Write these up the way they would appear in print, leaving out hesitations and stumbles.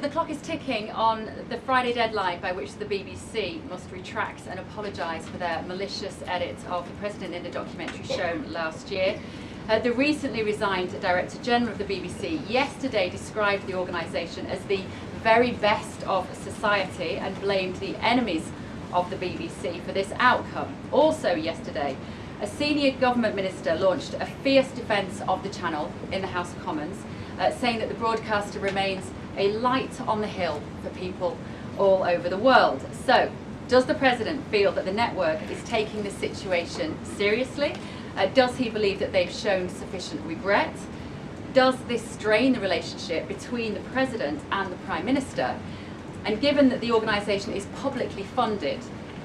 the clock is ticking on the Friday deadline by which the BBC must retract and apologise for their malicious edit of the President in the documentary shown last year. The recently resigned Director General of the BBC yesterday described the organisation as the very best of society and blamed the enemies of the BBC for this outcome. Also yesterday, a senior government minister launched a fierce defence of the channel in the House of Commons, saying that the broadcaster remains a light on the hill for people all over the world. So, does the President feel that the network is taking the situation seriously? Does he believe that they've shown sufficient regret? Does this strain the relationship between the President and the Prime Minister? And given that the organisation is publicly funded,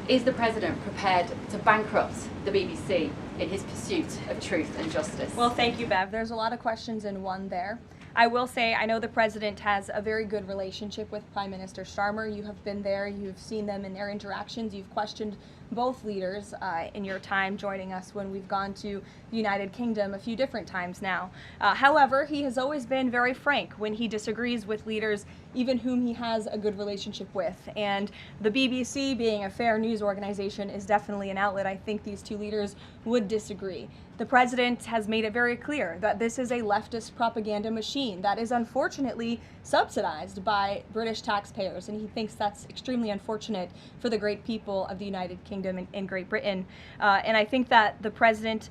is the President prepared to bankrupt the BBC in his pursuit of truth and justice? Well, thank you, Bev. There's a lot of questions in one there. I will say I know the President has a very good relationship with Prime Minister Starmer. You have been there, you've seen them in their interactions, you've questioned both leaders in your time joining us when we've gone to the United Kingdom a few different times now. However, he has always been very frank when he disagrees with leaders even whom he has a good relationship with. And the BBC, being a fair news organization, is definitely an outlet. I think these two leaders would disagree. The President has made it very clear that this is a leftist propaganda machine that is unfortunately subsidized by British taxpayers, and he thinks that's extremely unfortunate for the great people of the United Kingdom and Great Britain. And I think that the President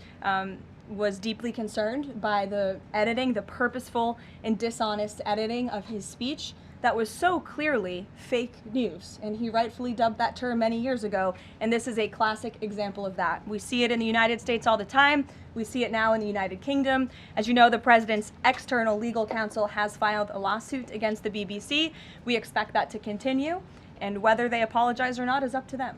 was deeply concerned by the editing, the purposeful and dishonest editing of his speech that was so clearly fake news, and he rightfully dubbed that term many years ago, and this is a classic example of that. We see it in the United States all the time. We see it now in the United Kingdom. As you know, the President's external legal counsel has filed a lawsuit against the BBC. We expect that to continue, and whether they apologize or not is up to them.